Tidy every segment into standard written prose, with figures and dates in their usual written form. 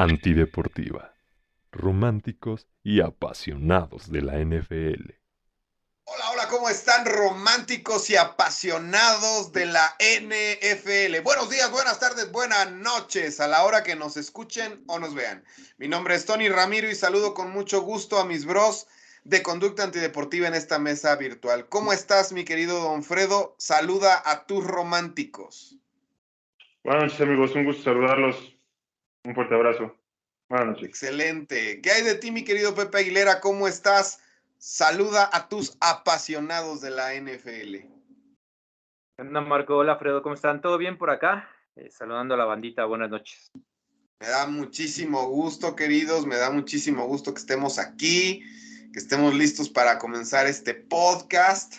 Antideportiva. Románticos y apasionados de la NFL. Hola, hola, ¿cómo están románticos y apasionados de la NFL? Buenos días, buenas tardes, buenas noches a la hora que nos escuchen o nos vean. Mi nombre es Tony Ramiro y saludo con mucho gusto a mis bros de Conducta Antideportiva en esta mesa virtual. ¿Cómo estás, mi querido Don Fredo? Saluda a tus románticos. Buenas noches, amigos, un gusto saludarlos. Un fuerte abrazo. Buenas noches. Excelente. ¿Qué hay de ti, mi querido Pepe Aguilera? ¿Cómo estás? Saluda a tus apasionados de la NFL. Hola Marco, hola Fredo, ¿cómo están? ¿Todo bien por acá? Saludando a la bandita, buenas noches. Me da muchísimo gusto, queridos, me da muchísimo gusto que estemos aquí, que estemos listos para comenzar este podcast.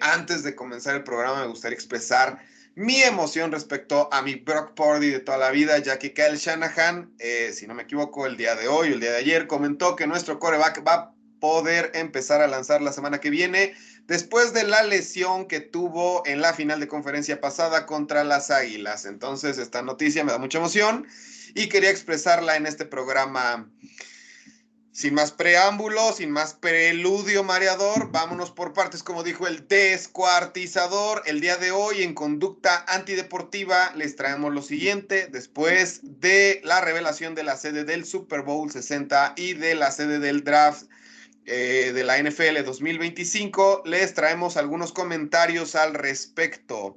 Antes de comenzar el programa me gustaría expresar mi emoción respecto a mi Brock Purdy de toda la vida, ya que Kyle Shanahan, si no me equivoco, el día de hoy o el día de ayer, comentó que nuestro quarterback va a poder empezar a lanzar la semana que viene, después de la lesión que tuvo en la final de conferencia pasada contra las Águilas. Entonces, esta noticia me da mucha emoción y quería expresarla en este programa. Sin más preámbulo, sin más preludio mareador, vámonos por partes, como dijo el descuartizador. El día de hoy en Conducta Antideportiva les traemos lo siguiente. Después de la revelación de la sede del Super Bowl 60 y de la sede del draft de la NFL 2025, les traemos algunos comentarios al respecto.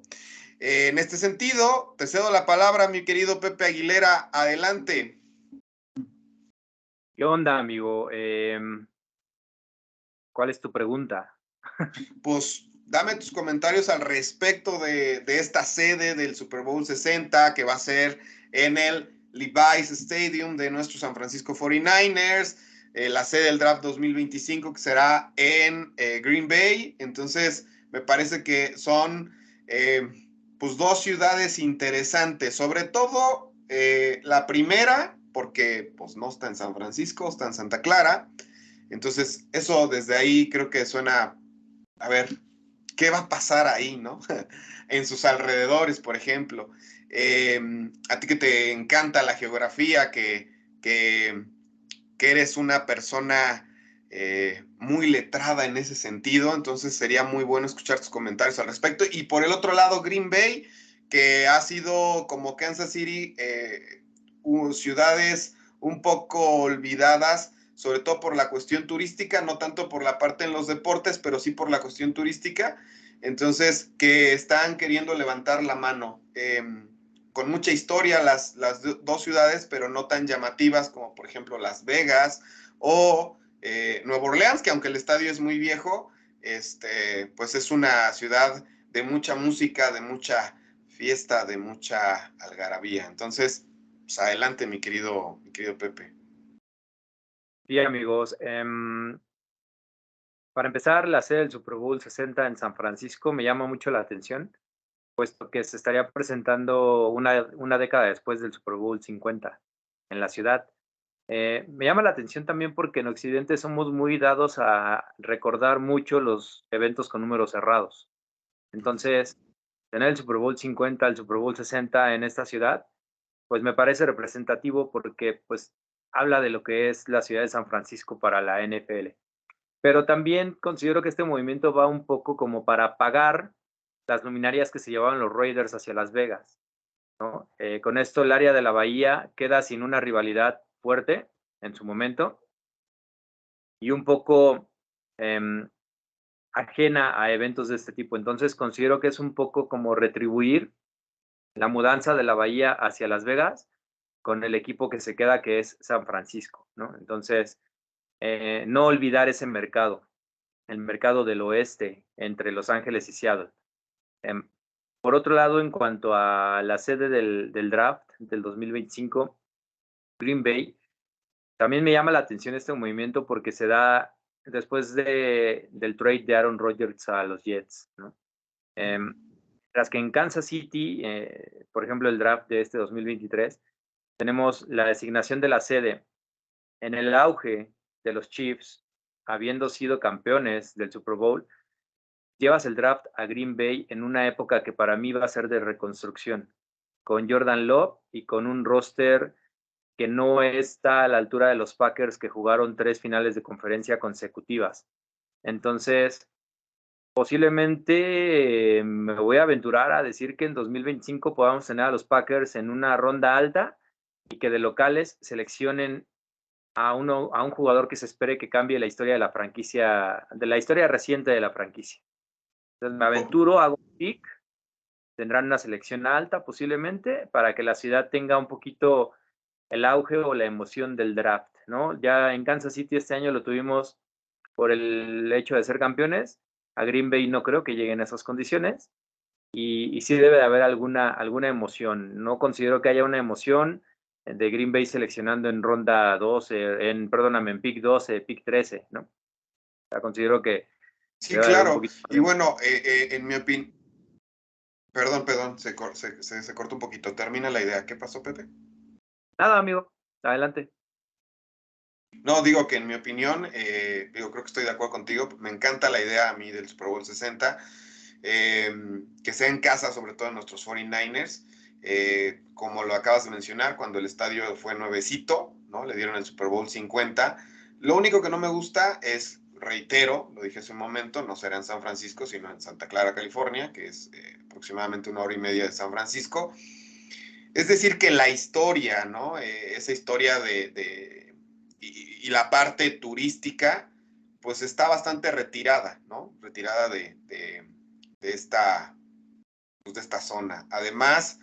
En este sentido, te cedo la palabra, mi querido Pepe Aguilera. Adelante. ¿Qué onda, amigo? ¿Cuál es tu pregunta? Pues dame tus comentarios al respecto de esta sede del Super Bowl 60 que va a ser en el Levi's Stadium de nuestros San Francisco 49ers, la sede del Draft 2025 que será en Green Bay. Entonces, me parece que son pues dos ciudades interesantes, sobre todo la primera, porque pues no está en San Francisco, está en Santa Clara. Entonces, eso desde ahí creo que suena, a ver, ¿qué va a pasar ahí, no? En sus alrededores, por ejemplo. A ti que te encanta la geografía, que eres una persona muy letrada en ese sentido, entonces sería muy bueno escuchar tus comentarios al respecto. Y por el otro lado, Green Bay, que ha sido como Kansas City, ciudades un poco olvidadas, sobre todo por la cuestión turística, no tanto por la parte en los deportes, pero sí por la cuestión turística. Entonces, que están queriendo levantar la mano. Con mucha historia las dos ciudades, pero no tan llamativas como por ejemplo Las Vegas o Nueva Orleans, que aunque el estadio es muy viejo, pues es una ciudad de mucha música, de mucha fiesta, de mucha algarabía. Entonces, pues adelante, mi querido Pepe. Sí, amigos. Para empezar, la sede del Super Bowl 60 en San Francisco me llama mucho la atención, puesto que se estaría presentando una década después del Super Bowl 50 en la ciudad. Me llama la atención también porque en Occidente somos muy dados a recordar mucho los eventos con números cerrados. Entonces, tener el Super Bowl 50, el Super Bowl 60 en esta ciudad, pues me parece representativo porque pues habla de lo que es la ciudad de San Francisco para la NFL. Pero también considero que este movimiento va un poco como para pagar las luminarias que se llevaban los Raiders hacia Las Vegas, ¿no? Con esto el área de la Bahía queda sin una rivalidad fuerte en su momento y un poco ajena a eventos de este tipo. Entonces considero que es un poco como retribuir la mudanza de la Bahía hacia Las Vegas con el equipo que se queda, que es San Francisco, ¿no? Entonces, no olvidar ese mercado, el mercado del oeste entre Los Ángeles y Seattle. Por otro lado, en cuanto a la sede del draft del 2025, Green Bay, también me llama la atención este movimiento porque se da después del trade de Aaron Rodgers a los Jets, ¿no? Tras que en Kansas City, por ejemplo, el draft de este 2023, tenemos la designación de la sede en el auge de los Chiefs, habiendo sido campeones del Super Bowl, llevas el draft a Green Bay en una época que para mí va a ser de reconstrucción, con Jordan Love y con un roster que no está a la altura de los Packers, que jugaron 3 finales de conferencia consecutivas. Entonces, posiblemente me voy a aventurar a decir que en 2025 podamos tener a los Packers en una ronda alta y que de locales seleccionen a un jugador que se espere que cambie la historia de la franquicia, de la historia reciente de la franquicia. Entonces me aventuro, hago un pick, tendrán una selección alta posiblemente para que la ciudad tenga un poquito el auge o la emoción del draft, ¿no? Ya en Kansas City este año lo tuvimos por el hecho de ser campeones. A Green Bay no creo que lleguen a esas condiciones y sí debe de haber alguna emoción. No considero que haya una emoción de Green Bay seleccionando en ronda 12, en pick 12, pick 13, ¿no? O sea, considero que Sí, debe haber un claro. poquito más de Y emoción. bueno, en mi opinión... Perdón, se cortó un poquito. Termina la idea. ¿Qué pasó, Pepe? Nada, amigo, adelante. No, digo que en mi opinión, creo que estoy de acuerdo contigo. Me encanta la idea a mí del Super Bowl 60. Que sea en casa, sobre todo en nuestros 49ers. Como lo acabas de mencionar, cuando el estadio fue nuevecito, ¿no? Le dieron el Super Bowl 50. Lo único que no me gusta es, reitero, lo dije hace un momento, no será en San Francisco, sino en Santa Clara, California, que es aproximadamente 1 hora y media de San Francisco. Es decir, que la historia, ¿no? Esa historia y la parte turística, pues está bastante retirada, ¿no? Retirada de esta zona. Además,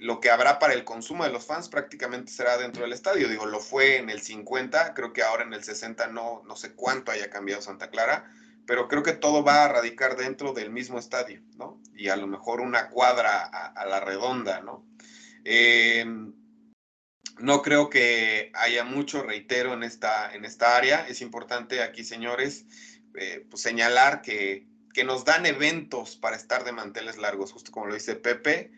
lo que habrá para el consumo de los fans prácticamente será dentro del estadio. Digo, lo fue en el 50, creo que ahora en el 60 no sé cuánto haya cambiado Santa Clara, pero creo que todo va a radicar dentro del mismo estadio, ¿no? Y a lo mejor una cuadra a la redonda, ¿no? No creo que haya mucho, reitero, en esta área. Es importante aquí, señores, pues señalar que nos dan eventos para estar de manteles largos, justo como lo dice Pepe,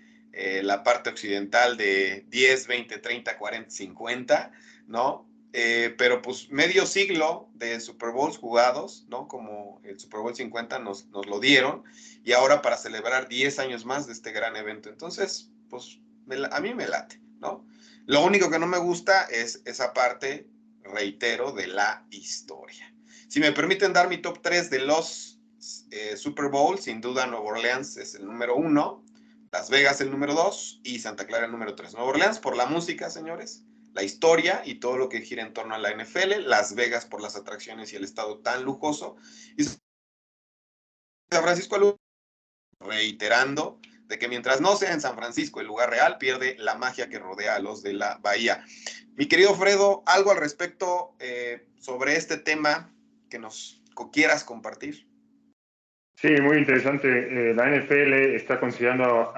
la parte occidental de 10, 20, 30, 40, 50, ¿no? Pero pues medio siglo de Super Bowls jugados, ¿no? Como el Super Bowl 50 nos lo dieron, y ahora para celebrar 10 años más de este gran evento. Entonces, pues a mí me late, ¿no? Lo único que no me gusta es esa parte, reitero, de la historia. Si me permiten dar mi top 3 de los Super Bowl, sin duda Nueva Orleans es el número 1, Las Vegas el número 2 y Santa Clara el número 3. Nueva Orleans por la música, señores, la historia y todo lo que gira en torno a la NFL, Las Vegas por las atracciones y el estado tan lujoso, y San Francisco, reiterando de que mientras no sea en San Francisco el lugar real, pierde la magia que rodea a los de la Bahía. Mi querido Fredo, ¿algo al respecto sobre este tema que nos quieras compartir? Sí, muy interesante. La NFL está considerando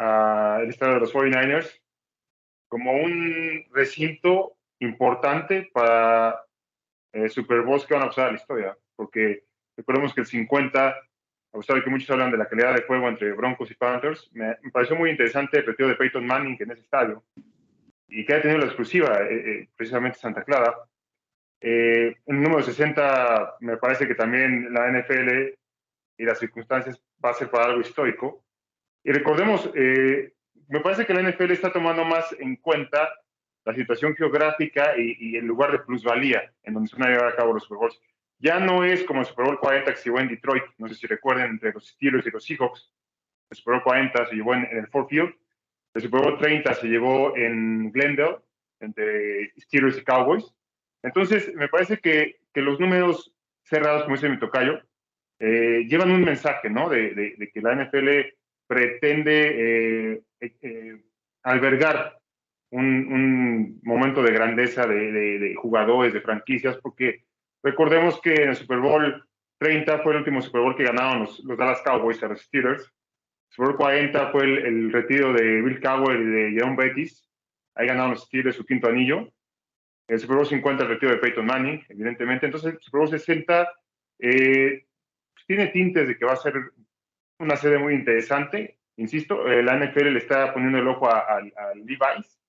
el estado de los 49ers como un recinto importante para Super Bowls que van a pasar a la historia, porque recordemos que el 50, a pesar de que muchos hablan de la calidad de juego entre Broncos y Panthers, me pareció muy interesante el retiro de Peyton Manning en ese estadio y que ha tenido la exclusiva, precisamente Santa Clara. En el número 60, me parece que también la NFL y las circunstancias va a ser para algo histórico. Y recordemos, me parece que la NFL está tomando más en cuenta la situación geográfica y el lugar de plusvalía en donde se van a llevar a cabo los Super Bowls. Ya no es como el Super Bowl 40 que se llevó en Detroit, no sé si recuerden, entre los Steelers y los Seahawks. El Super Bowl 40 se llevó en el Ford Field. El Super Bowl 30 se llevó en Glendale, entre Steelers y Cowboys. Entonces, me parece que los números cerrados, como dice mi tocayo, llevan un mensaje, ¿no? De que la NFL pretende albergar un momento de grandeza de jugadores, de franquicias, porque recordemos que en el Super Bowl 30 fue el último Super Bowl que ganaron los Dallas Cowboys a los Steelers. El Super Bowl 40 fue el retiro de Bill Cowher y de Jerome Bettis. Ahí ganaron los Steelers su 5º anillo. El Super Bowl 50 el retiro de Peyton Manning, evidentemente. Entonces, el Super Bowl 60 pues tiene tintes de que va a ser una sede muy interesante. Insisto, la NFL le está poniendo el ojo a Levi's.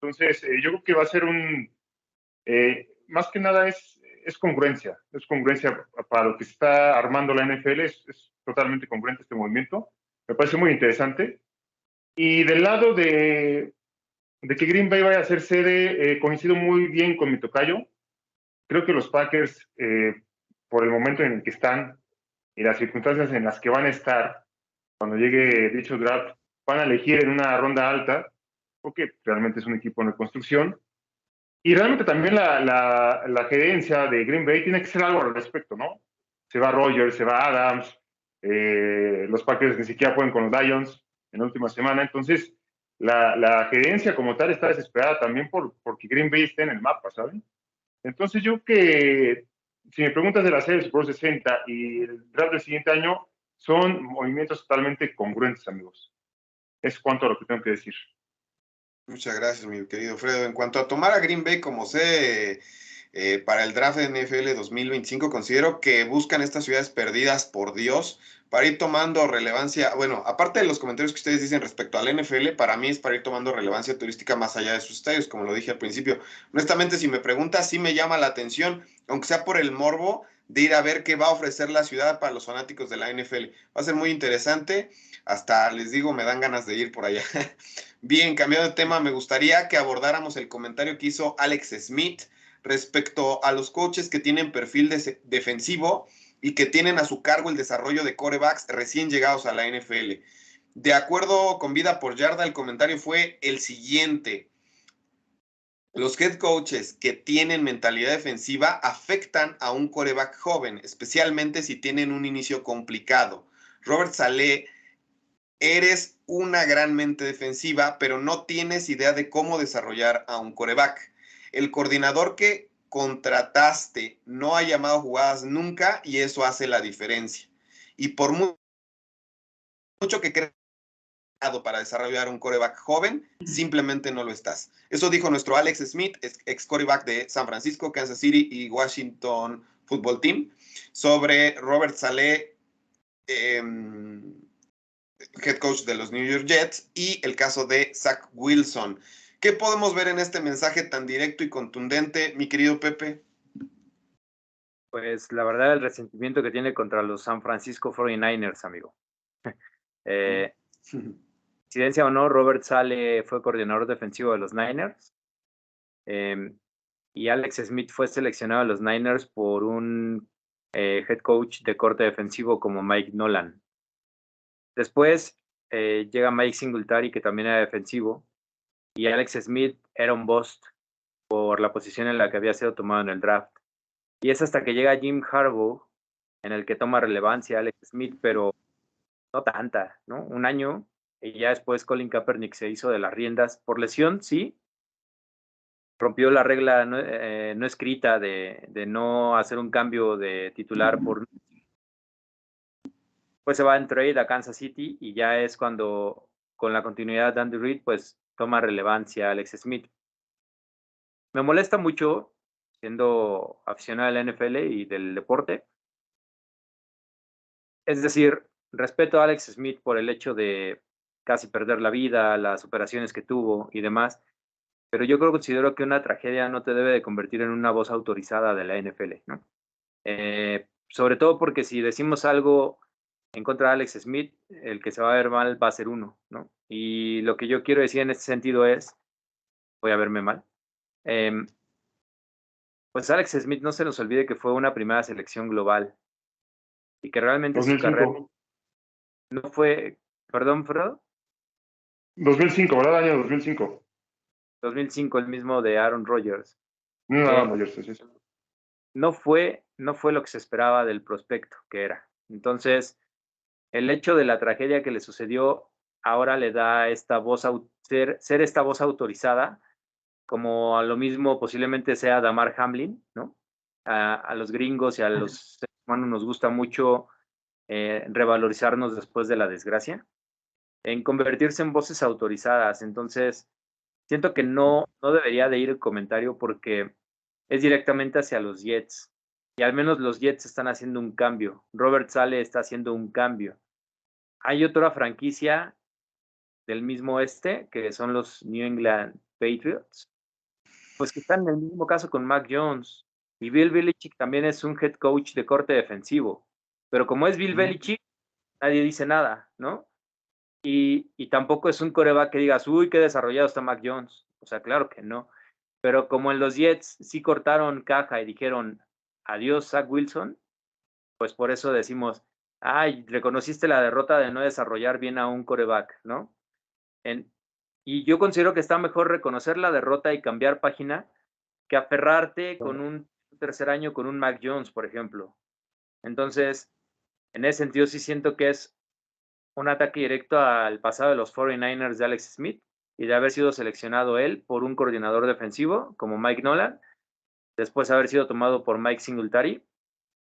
Entonces, yo creo que va a ser más que nada es congruencia. Es congruencia para lo que se está armando la NFL. Es totalmente congruente este movimiento. Me parece muy interesante. Y del lado de de que Green Bay vaya a ser sede, coincido muy bien con mi tocayo. Creo que los Packers, por el momento en el que están y las circunstancias en las que van a estar cuando llegue dicho draft, van a elegir en una ronda alta, porque realmente es un equipo en reconstrucción. Y realmente también la gerencia de Green Bay tiene que hacer algo al respecto, ¿no? Se va Rodgers, se va Adams, los Packers ni siquiera pueden con los Lions en la última semana. Entonces, la gerencia como tal está desesperada también porque Green Bay esté en el mapa, ¿saben? Entonces, yo que, si me preguntas de la serie Super Bowl 60 y el draft del siguiente año, son movimientos totalmente congruentes, amigos. Es cuanto a lo que tengo que decir. Muchas gracias, mi querido Fredo. En cuanto a tomar a Green Bay como sede para el draft de NFL 2025, considero que buscan estas ciudades perdidas por Dios para ir tomando relevancia. Bueno, aparte de los comentarios que ustedes dicen respecto al NFL, para mí es para ir tomando relevancia turística más allá de sus estadios, como lo dije al principio. Honestamente, si me preguntas, sí me llama la atención, aunque sea por el morbo de ir a ver qué va a ofrecer la ciudad para los fanáticos de la NFL. Va a ser muy interesante. Hasta les digo, me dan ganas de ir por allá. Bien, cambiando de tema, me gustaría que abordáramos el comentario que hizo Alex Smith respecto a los coaches que tienen perfil defensivo y que tienen a su cargo el desarrollo de quarterbacks recién llegados a la NFL. De acuerdo con Vida por Yarda, el comentario fue el siguiente. Los head coaches que tienen mentalidad defensiva afectan a un quarterback joven, especialmente si tienen un inicio complicado. Robert Saleh, eres una gran mente defensiva, pero no tienes idea de cómo desarrollar a un quarterback. El coordinador que contrataste no ha llamado jugadas nunca y eso hace la diferencia. Y por mucho que creas para desarrollar un quarterback joven, simplemente no lo estás. Eso dijo nuestro Alex Smith, ex quarterback de San Francisco, Kansas City y Washington Football Team, sobre Robert Saleh, head coach de los New York Jets, y el caso de Zach Wilson. ¿Qué podemos ver en este mensaje tan directo y contundente, mi querido Pepe? Pues la verdad, el resentimiento que tiene contra los San Francisco 49ers, amigo. Coincidencia o no, Robert Saleh fue coordinador defensivo de los Niners. Y Alex Smith fue seleccionado a los Niners por un head coach de corte defensivo como Mike Nolan. Después llega Mike Singletary, que también era defensivo, y Alex Smith era un bust por la posición en la que había sido tomado en el draft. Y es hasta que llega Jim Harbaugh en el que toma relevancia Alex Smith, pero no tanta, ¿no? Un año, y ya después Colin Kaepernick se hizo de las riendas por lesión, sí. Rompió la regla no escrita de no hacer un cambio de titular por... Pues se va en trade a Kansas City y ya es cuando, con la continuidad de Andy Reid, pues toma relevancia Alex Smith. Me molesta mucho, siendo aficionado a la NFL y del deporte. Es decir, respeto a Alex Smith por el hecho de casi perder la vida, las operaciones que tuvo y demás, pero yo considero que una tragedia no te debe de convertir en una voz autorizada de la NFL, ¿no? Sobre todo porque si decimos algo en contra de Alex Smith, el que se va a ver mal va a ser uno, ¿no? Y lo que yo quiero decir en este sentido es, voy a verme mal, pues Alex Smith, no se nos olvide que fue una primera selección global y que realmente 2005. su carrera no fue, perdón, Fredo, 2005, ¿verdad? Año 2005. 2005, el mismo de Aaron Rodgers. No, no, sí. No fue lo que se esperaba del prospecto que era. Entonces, el hecho de la tragedia que le sucedió ahora le da esta voz, ser esta voz autorizada, como a lo mismo posiblemente sea Damar Hamlin, ¿no? A los gringos y a los seres humanos nos gusta mucho revalorizarnos después de la desgracia, en convertirse en voces autorizadas. Entonces, siento que no debería de ir el comentario porque es directamente hacia los Jets. Y al menos los Jets están haciendo un cambio. Robert Saleh está haciendo un cambio. Hay otra franquicia del mismo que son los New England Patriots, pues que están en el mismo caso con Mac Jones. Y Bill Belichick también es un head coach de corte defensivo. Pero como es Bill Belichick, nadie dice nada, ¿no? Y tampoco es un quarterback que digas, uy, qué desarrollado está Mac Jones. O sea, claro que no. Pero como en los Jets sí cortaron caja y dijeron adiós Zach Wilson, pues por eso decimos, ay, reconociste la derrota de no desarrollar bien a un quarterback, ¿no? Y yo considero que está mejor reconocer la derrota y cambiar página que aferrarte con un tercer año con un Mac Jones, por ejemplo. Entonces, en ese sentido sí siento que es un ataque directo al pasado de los 49ers de Alex Smith y de haber sido seleccionado él por un coordinador defensivo como Mike Nolan, después haber sido tomado por Mike Singletary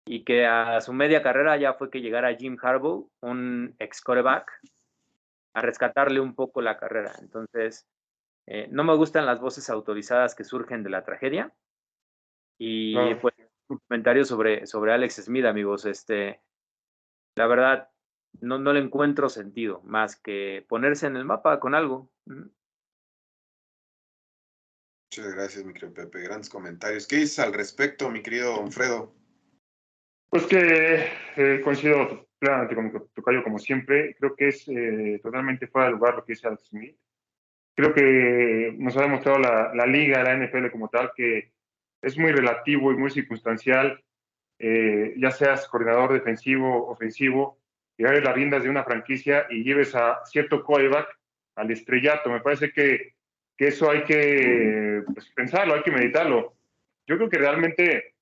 y que a su media carrera ya fue que llegara Jim Harbaugh, un ex quarterback, a rescatarle un poco la carrera. Entonces, no me gustan las voces autorizadas que surgen de la tragedia. Y Claro. pues, un comentario sobre Alex Smith, amigos. La verdad, no le encuentro sentido más que ponerse en el mapa con algo. Muchas gracias, mi querido Pepe. Grandes comentarios. ¿Qué dices al respecto, mi querido Don Fredo? Pues que coincido plenamente con mi tocayo, como siempre. Creo que es totalmente fuera de lugar lo que dice Alex Smith. Creo que nos ha demostrado la liga, la NFL como tal, que es muy relativo y muy circunstancial, ya seas coordinador defensivo, ofensivo, y agarres las riendas de una franquicia y lleves a cierto quarterback al estrellato. Me parece que eso hay que pues, pensarlo, hay que meditarlo. Yo creo que realmente,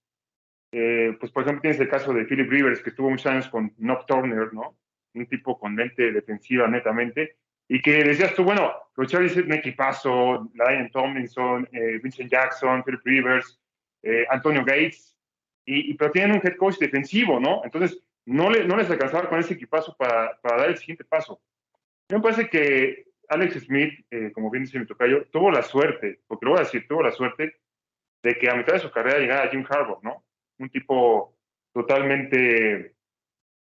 pues por ejemplo, tienes el caso de Philip Rivers, que estuvo muchos años con Knock Turner, ¿no? Un tipo con mente defensiva netamente, y que decías tú, bueno, los Chargers es un equipazo, Ryan Tomlinson, Vincent Jackson, Philip Rivers, Antonio Gates, pero tienen un head coach defensivo, ¿no? Entonces, no les alcanzaba con ese equipazo para dar el siguiente paso. Me parece que Alex Smith, como bien dice mi tocayo, tuvo la suerte, porque lo voy a decir, tuvo la suerte de que a mitad de su carrera llegara Jim Harbaugh, ¿no? Un tipo totalmente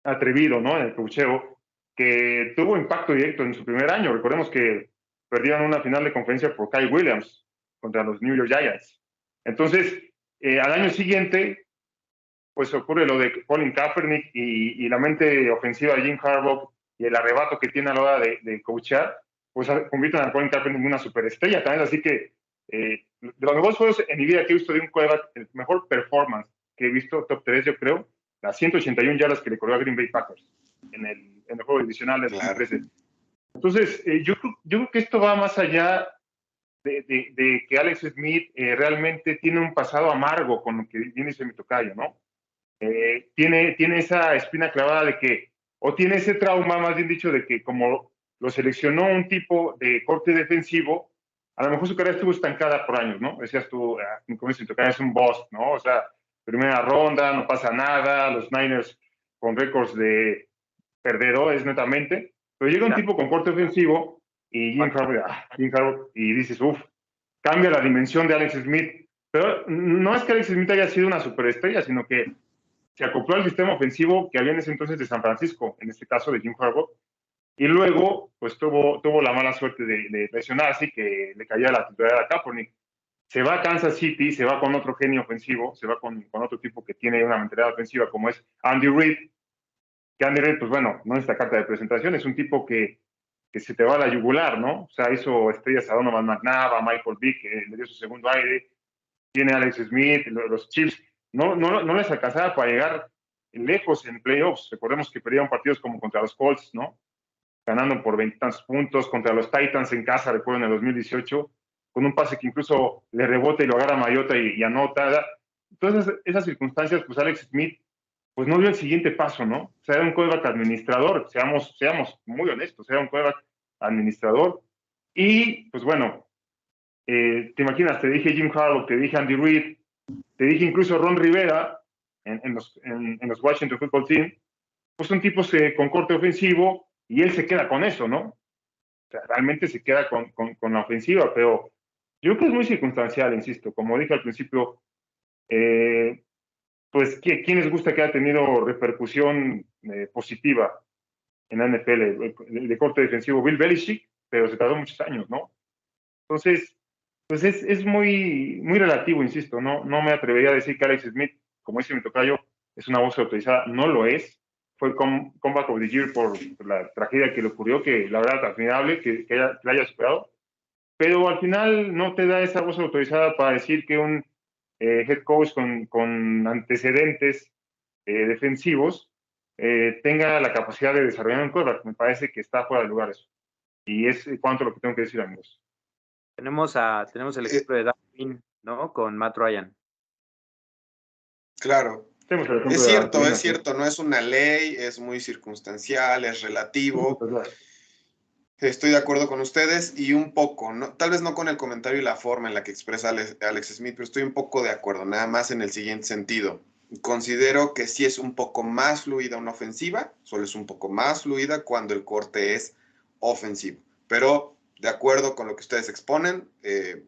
atrevido, ¿no? En el coacheo, que tuvo impacto directo en su primer año. Recordemos que perdieron una final de conferencia por Kyle Williams contra los New York Giants. Entonces, al año siguiente, pues ocurre lo de Colin Kaepernick y la mente ofensiva de Jim Harbaugh y el arrebato que tiene a la hora de coachear, pues convierten a Colin Kaepernick en una superestrella también. Así que de los mejores juegos en mi vida que he visto de un quarterback, el mejor performance que he visto, top 3 yo creo, las 181 yardas que le corrió a Green Bay Packers en el juego divisional de 2013. Claro. Entonces, yo creo que esto va más allá de que Alex Smith realmente tiene un pasado amargo con lo que viene dice mi tocayo, ¿no? Tiene esa espina clavada de que, o tiene ese trauma, más bien dicho, de que como lo seleccionó un tipo de corte defensivo, a lo mejor su carrera estuvo estancada por años, ¿no? Decías tú, como dice, tu carrera es un boss, ¿no? O sea, primera ronda, no pasa nada, los Niners con récords de perdedores netamente, pero llega un tipo con corte ofensivo y Jim Harbaugh, y dices, uff, cambia la dimensión de Alex Smith. Pero no es que Alex Smith haya sido una superestrella, sino que se acopló al sistema ofensivo que había en ese entonces de San Francisco, en este caso de Jim Harbaugh, y luego pues tuvo la mala suerte de lesionarse y que le caía la titularidad a Kaepernick. Se va a Kansas City, se va con otro genio ofensivo, se va con otro tipo que tiene una mentalidad ofensiva como es Andy Reid, que Andy Reid, pues bueno, no es esta carta de presentación, es un tipo que se te va a la yugular, ¿no? O sea, hizo estrellas a Donovan McNabb, a Michael Vick, que le dio su segundo aire, tiene a Alex Smith, los Chiefs, no les alcanzaba para llegar lejos en playoffs. Recordemos que perdieron partidos como contra los Colts, ¿no? Ganando por 20 tantos puntos, contra los Titans en casa, recuerdo en el 2018, con un pase que incluso le rebota y lo agarra Mariota y anota. Entonces, esas circunstancias, pues Alex Smith, pues no dio el siguiente paso, ¿no? O sea, era un quarterback administrador, seamos muy honestos, era un quarterback administrador. Y, pues bueno, te imaginas, te dije Jim Harbaugh, te dije Andy Reid, te dije incluso Ron Rivera en los Washington Football Team, pues son tipos con corte ofensivo y él se queda con eso, ¿no? O sea, realmente se queda con la ofensiva, pero yo creo que es muy circunstancial, insisto, como dije al principio, pues ¿quién les gusta que haya tenido repercusión positiva en la NFL? De corte defensivo, Bill Belichick, pero se tardó muchos años, ¿no? Entonces, pues es muy relativo, insisto, no me atrevería a decir que Alex Smith, como dice mi tocayo, es una voz autorizada, no lo es. Fue Comeback of the Year por la tragedia que le ocurrió, que la verdad admirable que la haya superado, pero al final no te da esa voz autorizada para decir que un head coach con antecedentes defensivos tenga la capacidad de desarrollar un quarterback. Me parece que está fuera de lugar eso. Y es cuanto lo que tengo que decir, amigos. Tenemos el ejemplo de Darwin, ¿no? Con Matt Ryan. Claro. Tenemos el ejemplo de Arquín, Es cierto, no es una ley, es muy circunstancial, es relativo. Estoy de acuerdo con ustedes y un poco, ¿no? Tal vez no con el comentario y la forma en la que expresa Alex Smith, pero estoy un poco de acuerdo, nada más en el siguiente sentido. Considero que sí es un poco más fluida una ofensiva, solo es un poco más fluida cuando el corte es ofensivo. Pero de acuerdo con lo que ustedes exponen,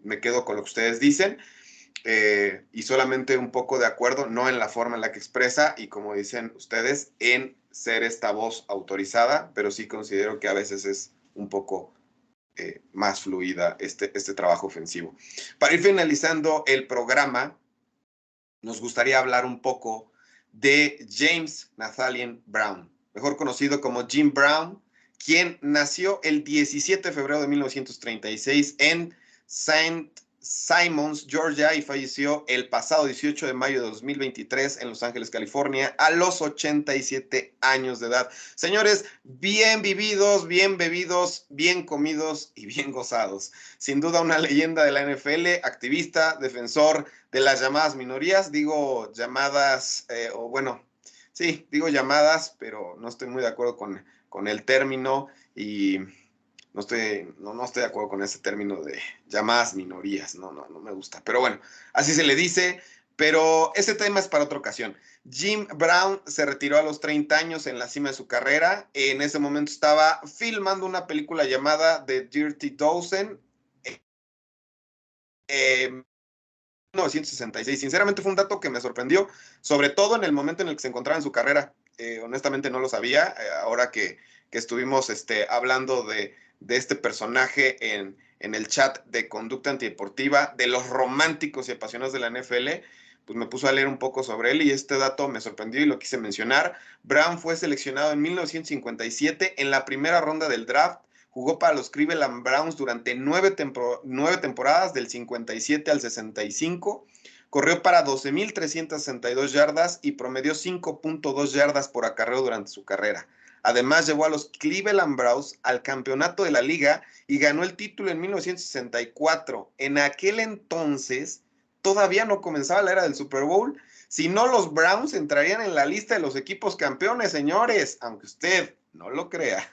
me quedo con lo que ustedes dicen. Y solamente un poco de acuerdo, no en la forma en la que expresa y como dicen ustedes, en ser esta voz autorizada, pero sí considero que a veces es un poco más fluida este trabajo ofensivo. Para ir finalizando el programa, nos gustaría hablar un poco de James Nathaniel Brown, mejor conocido como Jim Brown, quien nació el 17 de febrero de 1936 en St. Simons, Georgia, y falleció el pasado 18 de mayo de 2023 en Los Ángeles, California, a los 87 años de edad. Señores, bien vividos, bien bebidos, bien comidos y bien gozados. Sin duda una leyenda de la NFL, activista, defensor de las llamadas minorías, digo llamadas, o bueno, sí, digo llamadas, pero no estoy muy de acuerdo con el término y no estoy de acuerdo con ese término de llamadas minorías, no me gusta. Pero bueno, así se le dice, pero ese tema es para otra ocasión. Jim Brown se retiró a los 30 años en la cima de su carrera. En ese momento estaba filmando una película llamada The Dirty Dozen. 1966. Sinceramente fue un dato que me sorprendió, sobre todo en el momento en el que se encontraba en su carrera. Honestamente no lo sabía. Ahora que estuvimos hablando de este personaje en el chat de Conducta Antideportiva, de los románticos y apasionados de la NFL, pues me puso a leer un poco sobre él y este dato me sorprendió y lo quise mencionar. Brown fue seleccionado en 1957 en la primera ronda del draft. Jugó para los Cleveland Browns durante 9 temporadas, del 57 al 65. Corrió para 12,362 yardas y promedió 5.2 yardas por acarreo durante su carrera. Además, llevó a los Cleveland Browns al campeonato de la liga y ganó el título en 1964. En aquel entonces, todavía no comenzaba la era del Super Bowl. Si no, los Browns entrarían en la lista de los equipos campeones, señores, aunque usted no lo crea.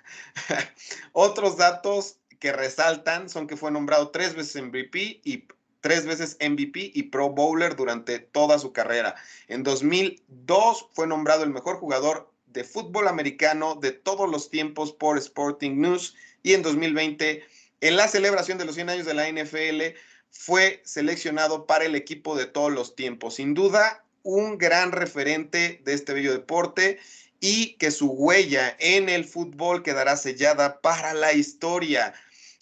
Otros datos que resaltan son que fue nombrado 3 veces MVP y 3 veces MVP y Pro Bowler durante toda su carrera. En 2002 fue nombrado el mejor jugador de fútbol americano de todos los tiempos por Sporting News y en 2020, en la celebración de los 100 años de la NFL, fue seleccionado para el equipo de todos los tiempos. Sin duda, un gran referente de este bello deporte y que su huella en el fútbol quedará sellada para la historia.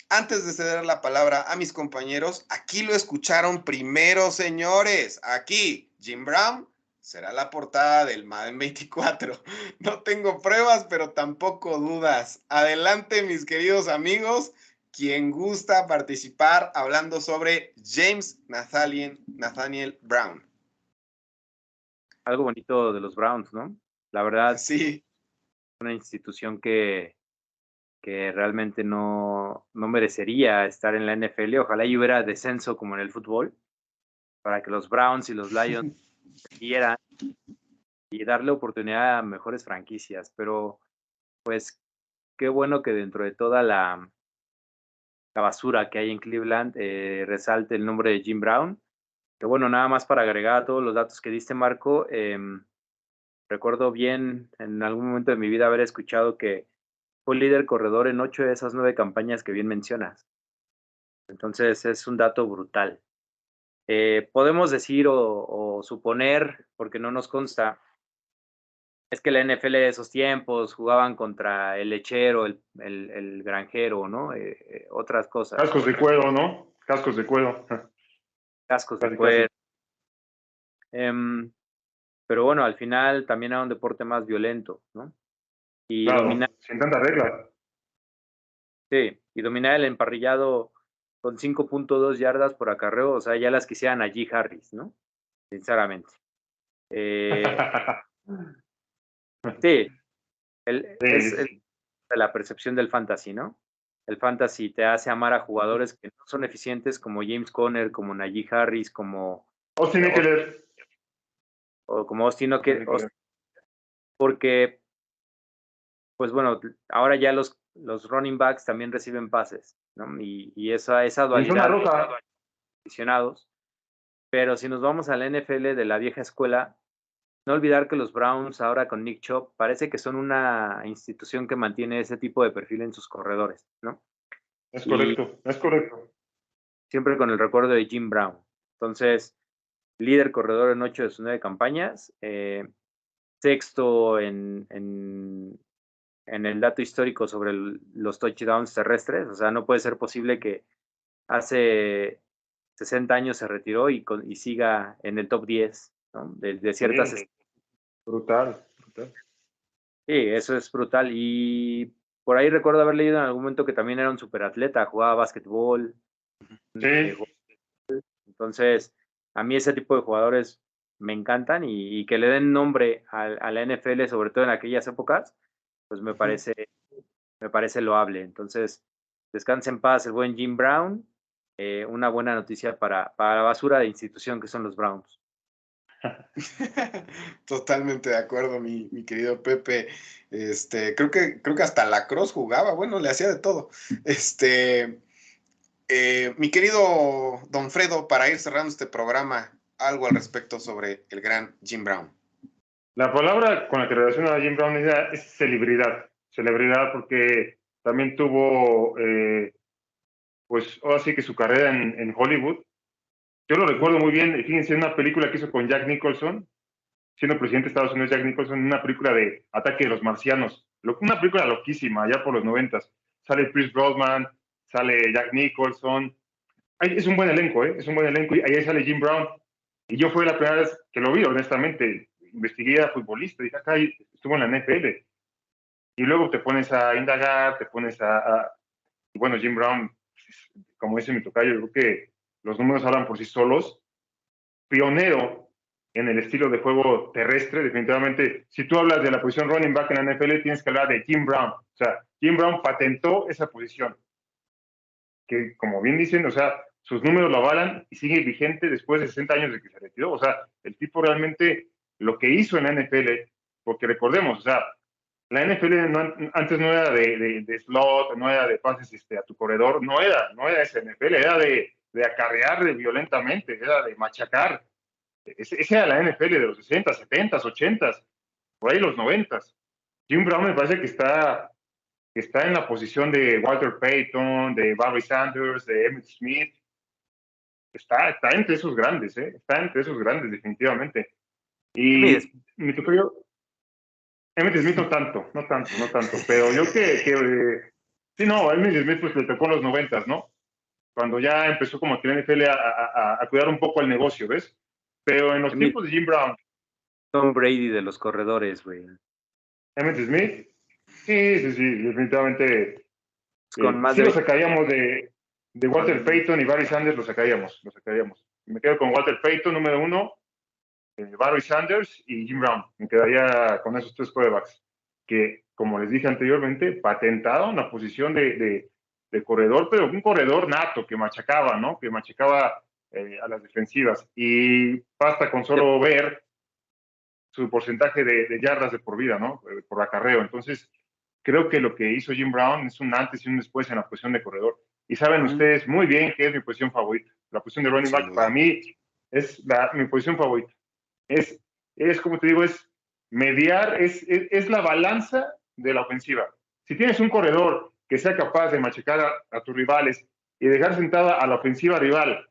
Antes de ceder la palabra a mis compañeros, aquí lo escucharon primero, señores. Aquí, Jim Brown será la portada del Madden 24. No tengo pruebas, pero tampoco dudas. Adelante, mis queridos amigos. Quien gusta participar hablando sobre James Nathaniel Brown. Algo bonito de los Browns, ¿no? La verdad, Sí. una institución que realmente no merecería estar en la NFL. Ojalá y hubiera descenso como en el fútbol, para que los Browns y los Lions quieran y darle oportunidad a mejores franquicias. Pero, pues, qué bueno que dentro de toda la basura que hay en Cleveland resalte el nombre de Jim Brown. Que bueno, nada más para agregar a todos los datos que diste, Marco, recuerdo bien en algún momento de mi vida haber escuchado que fue líder corredor en 8 de esas 9 campañas que bien mencionas. Entonces es un dato brutal. Podemos decir o suponer, porque no nos consta, es que la NFL de esos tiempos jugaban contra el lechero, el granjero, ¿no? Otras cosas. Cascos de cuero, ¿no? Cascos de cuero. Cascos de cuero. Pero bueno, al final también era un deporte más violento, ¿no? Y claro, dominar, sin tanta regla. sí, y dominar el emparrillado con 5.2 yardas por acarreo, o sea, ya las quisieran Najee Harris, ¿no? Sinceramente. Sí, es Sí, la percepción del fantasy, ¿no? El fantasy te hace amar a jugadores que no son eficientes como James Conner, como Najee Harris, como, Austin Eckler. o como Austin, Austin Eckler. porque, pues bueno, ahora ya los running backs también reciben pases, ¿no? Y esa En zona dualidad de roja. aficionados. Pero si nos vamos a la NFL de la vieja escuela, no olvidar que los Browns ahora con Nick Chubb parece que son una institución que mantiene ese tipo de perfil en sus corredores, ¿no? Es Y correcto, es correcto. siempre con el recuerdo de Jim Brown. Entonces, líder corredor en 8 de sus 9 campañas, sexto en el dato histórico sobre los touchdowns terrestres. O sea, no puede ser posible que hace 60 años se retiró y siga en el top 10, ¿no? de ciertas. Sí, brutal, brutal. Sí, eso es brutal. Y por ahí recuerdo haber leído en algún momento que también era un superatleta, jugaba básquetbol. Sí, Entonces, a mí ese tipo de jugadores me encantan y que le den nombre a la NFL, sobre todo en aquellas épocas, pues me parece loable. Entonces, descanse en paz el buen Jim Brown. Una buena noticia para la basura de institución que son los Browns. Totalmente de acuerdo, mi querido Pepe. Creo que hasta lacrosse jugaba, bueno, le hacía de todo. Mi querido Don Fredo, para ir cerrando este programa, algo al respecto sobre el gran Jim Brown. la palabra con la que relaciona a Jim Brown es celebridad. Celebridad porque también tuvo, pues, ahora sí que su carrera en Hollywood. Yo lo recuerdo muy bien, fíjense, en una película que hizo con Jack Nicholson, siendo presidente de Estados Unidos, Jack Nicholson, en una película de Ataque de los Marcianos. Una película loquísima, ya por los 90. Sale Chris Brosnan, sale Jack Nicholson. Es un buen elenco, ¿eh? Es un buen elenco. Y ahí sale Jim Brown. Y yo fue la primera vez que lo vi, honestamente. Investigué a futbolista, dije, acá estuvo en la NFL. Y luego te pones a indagar, te pones y bueno, Jim Brown, como dice mi tocayo, yo creo que los números hablan por sí solos. Pionero en el estilo de juego terrestre, definitivamente. Si tú hablas de la posición running back en la NFL, tienes que hablar de Jim Brown. O sea, Jim Brown patentó esa posición. Que, como bien dicen, o sea, sus números lo avalan y sigue vigente después de 60 años de que se retiró. O sea, el tipo realmente lo que hizo en la NFL, porque recordemos, o sea, la NFL antes no era de slot, no era de pases a tu corredor, no era esa NFL, era de acarrear violentamente, era de machacar. Esa era la NFL de los 60, 70, 80, por ahí los 90. Jim Brown me parece que está en la posición de Walter Payton, de Barry Sanders, de Emmitt Smith. Está entre esos grandes, ¿eh? Está entre esos grandes, definitivamente. Y mi tocayo, Emmitt Smith no tanto, pero yo sí, no, Emmitt Smith pues le tocó en los 90, ¿no? Cuando ya empezó como que la NFL a cuidar un poco el negocio, ¿ves? Pero en los tiempos de Jim Brown, Tom Brady de los corredores, güey. Emmitt Smith, sí, definitivamente. Con más Sí de lo 20. sacaríamos de Walter Payton y Barry Sanders, lo sacaríamos. Me quedo con Walter Payton, número 1, Barry Sanders y Jim Brown. Me quedaría con esos 3 quarterbacks que, como les dije anteriormente, patentaron la posición de corredor, pero un corredor nato que machacaba, ¿no? Que machacaba a las defensivas. Y basta con solo ver su porcentaje de yardas de por vida, ¿no? Por acarreo. Entonces, creo que lo que hizo Jim Brown es un antes y un después en la posición de corredor. Y saben ustedes muy bien que es mi posición favorita. La posición de running back para mí es mi posición favorita. Es como te digo, es mediar, es la balanza de la ofensiva. Si tienes un corredor que sea capaz de machacar a tus rivales y dejar sentada a la ofensiva rival,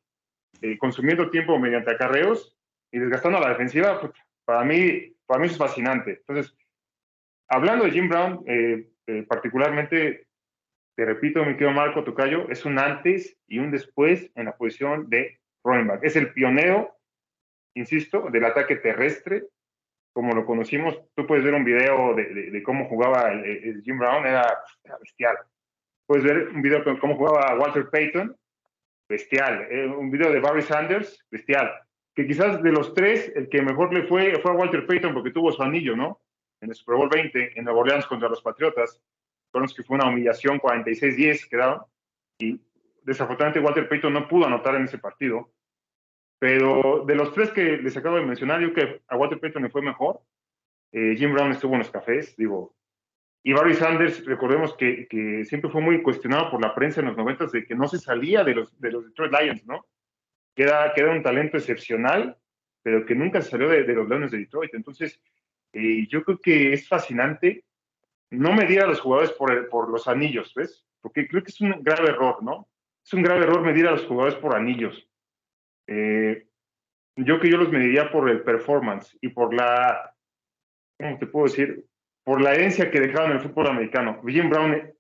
consumiendo tiempo mediante acarreos y desgastando a la defensiva, pues, para mí eso es fascinante. Entonces, hablando de Jim Brown, particularmente, te repito, mi querido Marco Tocayo, es un antes y un después en la posición de running back. Es el pionero, insisto, del ataque terrestre, como lo conocimos. Tú puedes ver un video de cómo jugaba el Jim Brown, era bestial. Puedes ver un video de cómo jugaba Walter Payton, bestial. Un video de Barry Sanders, bestial. Que quizás de los tres, el que mejor le fue a Walter Payton porque tuvo su anillo, ¿no? En el Super Bowl 20, en Nueva Orleans contra los Patriotas. Fueron los que fue una humillación, 46-10 quedaron. Y desafortunadamente Walter Payton no pudo anotar en ese partido. Pero de los tres que les acabo de mencionar, yo que a Walter Payton le fue mejor. Jim Brown estuvo en los cafés, digo. Y Barry Sanders, recordemos que siempre fue muy cuestionado por la prensa en los 90 de que no se salía de los Detroit Lions, ¿no? Que era un talento excepcional, pero que nunca se salió de los Lions de Detroit. Entonces, yo creo que es fascinante no medir a los jugadores por los anillos, ¿ves? Porque creo que es un grave error, ¿no? Es un grave error medir a los jugadores por anillos. Yo los mediría por el performance y por la, ¿cómo te puedo decir? Por la herencia que dejaron en el fútbol americano. Jim Brown,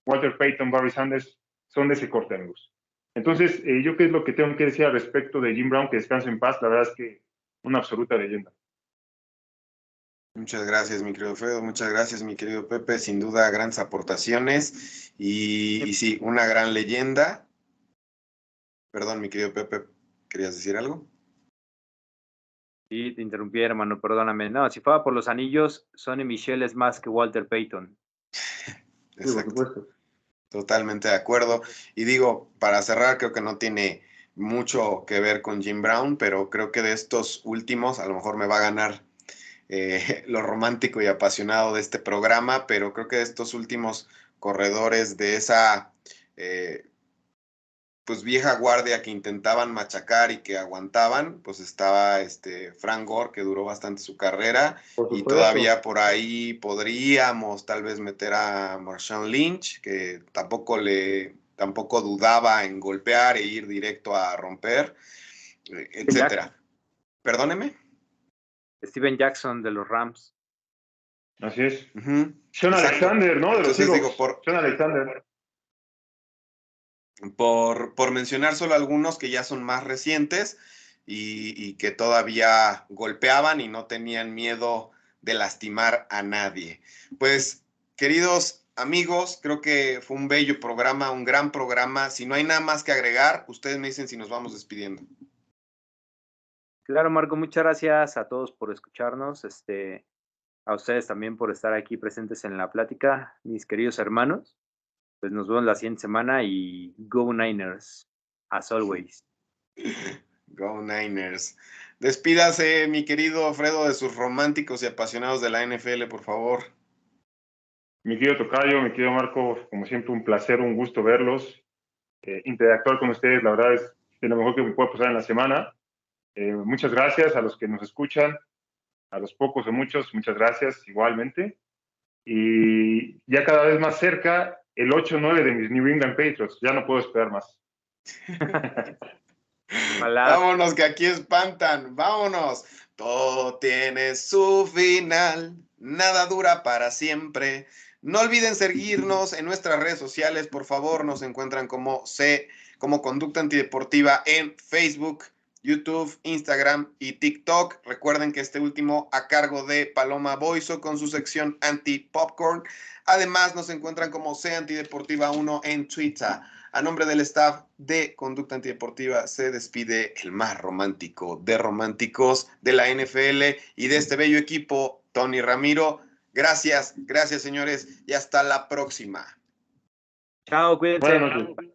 Walter Payton, Barry Sanders son de ese corte, amigos. Entonces, yo qué es lo que tengo que decir al respecto de Jim Brown, que descanse en paz, la verdad es que una absoluta leyenda. Muchas gracias, mi querido Fredo, muchas gracias, mi querido Pepe, sin duda grandes aportaciones y sí, una gran leyenda. Perdón, mi querido Pepe, ¿querías decir algo? Sí, te interrumpí, hermano, perdóname. No, si fuera por los anillos, Sonny Michel es más que Walter Payton. Exacto. Sí, por supuesto. Totalmente de acuerdo. Y digo, para cerrar, creo que no tiene mucho que ver con Jim Brown, pero creo que de estos últimos, a lo mejor me va a ganar lo romántico y apasionado de este programa, pero creo que de estos últimos corredores de esa pues vieja guardia que intentaban machacar y que aguantaban, pues estaba Frank Gore, que duró bastante su carrera, y todavía por ahí podríamos tal vez meter a Marshawn Lynch, que tampoco dudaba en golpear e ir directo a romper, etcétera. Perdóneme. Steven Jackson de los Rams. Así es. Sean Alexander, ¿no? De los Seahawks. Sean Alexander. Por mencionar solo algunos que ya son más recientes y que todavía golpeaban y no tenían miedo de lastimar a nadie. Pues, queridos amigos, creo que fue un bello programa, un gran programa. Si no hay nada más que agregar, ustedes me dicen si nos vamos despidiendo. Claro, Marco, muchas gracias a todos por escucharnos, a ustedes también por estar aquí presentes en la plática, mis queridos hermanos. Pues nos vemos la siguiente semana y Go Niners, as always. Go Niners. Despídase, mi querido Fredo, de sus románticos y apasionados de la NFL, por favor. Mi querido Tocayo, mi querido Marco, como siempre un placer, un gusto verlos, interactuar con ustedes, la verdad es de lo mejor que me puede pasar en la semana. Muchas gracias a los que nos escuchan, a los pocos o muchos, muchas gracias igualmente. Y ya cada vez más cerca, el 8-9 de mis New England Patriots. Ya no puedo esperar más. Vámonos, que aquí espantan. Vámonos. Todo tiene su final. Nada dura para siempre. No olviden seguirnos en nuestras redes sociales. Por favor, nos encuentran como Conducta Antideportiva en Facebook, YouTube, Instagram y TikTok. Recuerden que este último a cargo de Paloma Boiso con su sección Anti-Popcorn. Además, nos encuentran como Antideportiva 1 en Twitter. A nombre del staff de Conducta Antideportiva se despide el más romántico de románticos de la NFL y de este bello equipo, Tony Ramiro. Gracias, señores, y hasta la próxima. Chao, cuídense. Buenas noches.